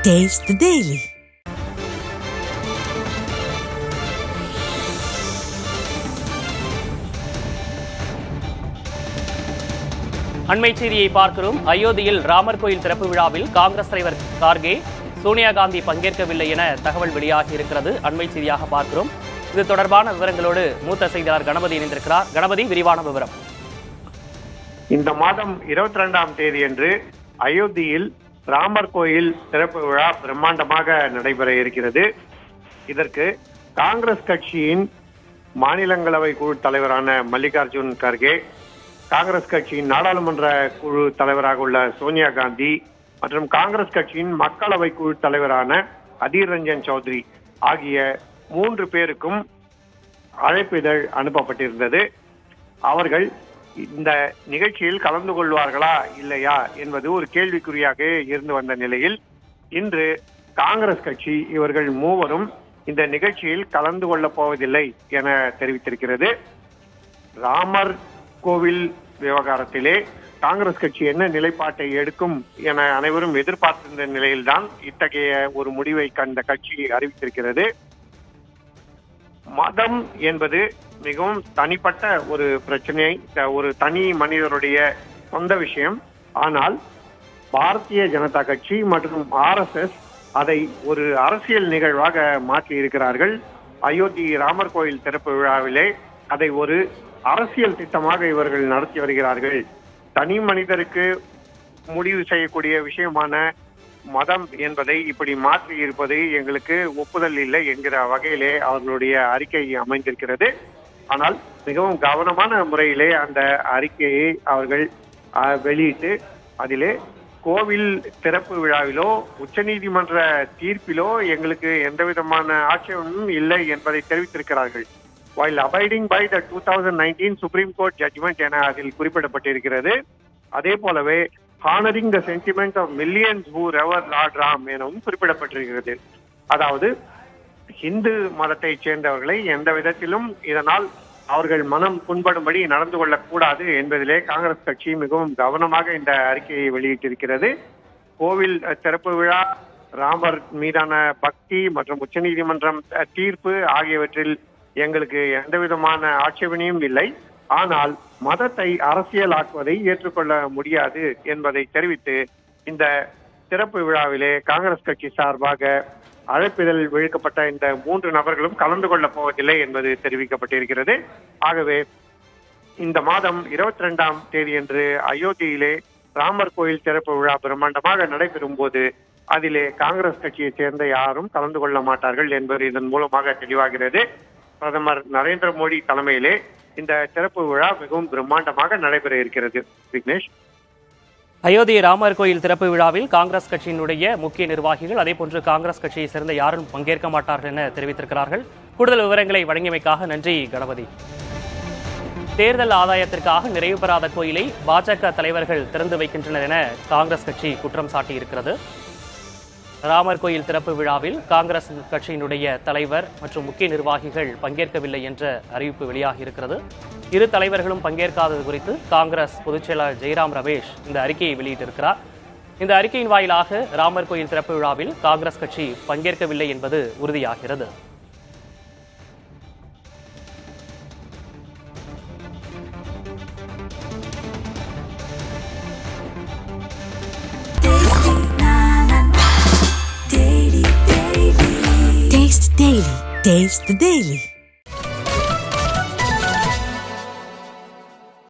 Taste the Daily. அண்மை செய்தியை பார்க்கிறோம். அயோத்தியில் ராமர் கோயில் திறப்பு விழாவில் காங்கிரஸ் தலைவர் கார்கே, சோனியா காந்தி பங்கேற்கவில்லை என தகவல் வெளியாகி இருக்கிறது. அண்மை செய்தியாக பார்க்கிறோம். இது தொடர்பான விவரங்களோடு மூத்த செய்தியாளர் கணபதி இணைந்திருக்கிறார். கணபதி, விரிவான விவரம். இந்த மாதம் 22ஆம் தேதியன்று அயோத்தியில் ராமர் கோயில் திறப்பு விழா பிரம்மாண்டமாக நடைபெற இருக்கிறது. இதற்கு காங்கிரஸ் கட்சியின் மாநிலங்களவை குழு தலைவரான மல்லிகார்ஜுன் கர்கே, காங்கிரஸ் கட்சியின் நாடாளுமன்ற குழு தலைவராக உள்ள சோனியா காந்தி மற்றும் காங்கிரஸ் கட்சியின் மக்களவை குழு தலைவரான அதீர் ரஞ்சன் சௌத்ரி ஆகிய 3 பேருக்கும் அழைப்பிதழ் அனுப்பப்பட்டிருந்தது. அவர்கள் இந்த நிகழ்ச்சியில் கலந்து கொள்வார்களா இல்லையா என்பது ஒரு கேள்விக்குறியாக இருந்து வந்த நிலையில் இன்று காங்கிரஸ் கட்சி இவர்கள் மூவரும் இந்த நிகழ்ச்சியில் கலந்து கொள்ளப் போவதில்லை என தெரிவித்திருக்கிறது. ராமர் கோவில் விவகாரத்திலே காங்கிரஸ் கட்சி என்ன நிலைப்பாட்டை எடுக்கும் என அனைவரும் எதிர்பார்த்திருந்த நிலையில்தான் இத்தகைய ஒரு முடிவை கண்ட கட்சி அறிவித்திருக்கிறது. மதம் என்பது மிகவும் தனிப்பட்ட ஒரு பிரச்சனை, ஒரு தனி மனிதருடைய சொந்த விஷயம். ஆனால் பாரதிய ஜனதா கட்சி மற்றும் RSS அதை ஒரு அரசியல் நிகழ்வாக மாற்றி இருக்கிறார்கள். அயோத்தி ராமர் கோயில் திறப்பு விழாவிலே அதை ஒரு அரசியல் திட்டமாக இவர்கள் நடத்தி வருகிறார்கள். தனி மனிதருக்கு முடிவு செய்யக்கூடிய விஷயமான மதம் என்பதை இப்படி மாற்றி இருப்பது எங்களுக்கு ஒப்புதல் இல்லை என்கிற வகையிலே அவர்களுடைய அறிக்கை அமைந்திருக்கிறது. ஆனால் மிகவும் கவனமான முறையிலே அந்த அறிக்கையை அவர்கள் வெளியிட்டு அதிலே கோவில் திறப்பு விழாவிலோ உச்சநீதிமன்ற தீர்ப்பிலோ எங்களுக்கு எந்த விதமான ஆட்சேபமும் இல்லை என்பதை தெரிவித்திருக்கிறார்கள். while abiding by the 2019 Supreme Court judgment என அதில் குறிப்பிடப்பட்டிருக்கிறது. அதே போலவே honoring the sentiment of millions who rever Lord Ram எனவும் குறிப்பிடப்பட்டிருக்கிறது. அதாவது இந்து மதத்தை சேர்ந்தவர்களை எந்த விதத்திலும் இதனால் அவர்கள் மனம் புண்படும்படி நடந்து கொள்ளக்கூடாது என்பதிலே காங்கிரஸ் கட்சி மிகவும் கவனமாக இந்த அறிக்கையை வெளியிட்டிருக்கிறது. கோவில் திறப்பு விழா, ராமர் மீதான பக்தி மற்றும் உச்சநீதிமன்றம் தீர்ப்பு ஆகியவற்றில் எங்களுக்கு எந்த விதமான ஆட்சேபனையும் இல்லை. ஆனால் மதத்தை அரசியலாக்குவதை ஏற்றுக்கொள்ள முடியாது என்பதை தெரிவித்து இந்த திறப்பு விழாவிலே காங்கிரஸ் கட்சி சார்பாக அழைப்பிதழ் விழுக்கப்பட்ட இந்த 3 நபர்களும் கலந்து கொள்ளப் போவதில்லை என்பது தெரிவிக்கப்பட்டிருக்கிறது. ஆகவே இந்த மாதம் 22ஆம் தேதியன்று அயோத்தியிலே ராமர் கோயில் திறப்பு விழா பிரம்மாண்டமாக நடைபெறும் போது அதிலே காங்கிரஸ் கட்சியை சேர்ந்த யாரும் கலந்து கொள்ள மாட்டார்கள் என்பது இதன் மூலமாக தெளிவாகிறது. பிரதமர் நரேந்திர மோடி தலைமையிலே இந்த திறப்பு விழா மிகவும் பிரம்மாண்டமாக நடைபெற இருக்கிறது. விக்னேஷ், அயோத்தி ராமர் கோயில் திறப்பு விழாவில் காங்கிரஸ் கட்சியினுடைய முக்கிய நிர்வாகிகள், அதே போன்று காங்கிரஸ் கட்சியை சேர்ந்த யாரும் பங்கேற்க மாட்டார்கள் என தெரிவித்திருக்கிறார்கள். கூடுதல் விவரங்களை வழங்கியமைக்காக நன்றி கணபதி. தேர்தல் ஆதாயத்திற்காக நிறைவு பெறாத கோயிலை பாஜக தலைவர்கள் திறந்து வைக்கின்றனர் என காங்கிரஸ் கட்சி குற்றம் சாட்டியிருக்கிறது. ராமர் கோயில் திறப்பு விழாவில் காங்கிரஸ் கட்சியினுடைய தலைவர் மற்றும் முக்கிய நிர்வாகிகள் பங்கேற்கவில்லை என்ற அறிவிப்பு வெளியாகி இருக்கிறது. இரு தலைவர்களும் பங்கேற்காதது குறித்து காங்கிரஸ் பொதுச் செயலாளர் ஜெய்ராம் ரமேஷ் இந்த அறிக்கையை வெளியிட்டிருக்கிறார். இந்த அறிக்கையின் வாயிலாக ராமர் கோயில் திறப்பு விழாவில் காங்கிரஸ் கட்சி பங்கேற்கவில்லை என்பது உறுதியாகிறது. Taste the Daily.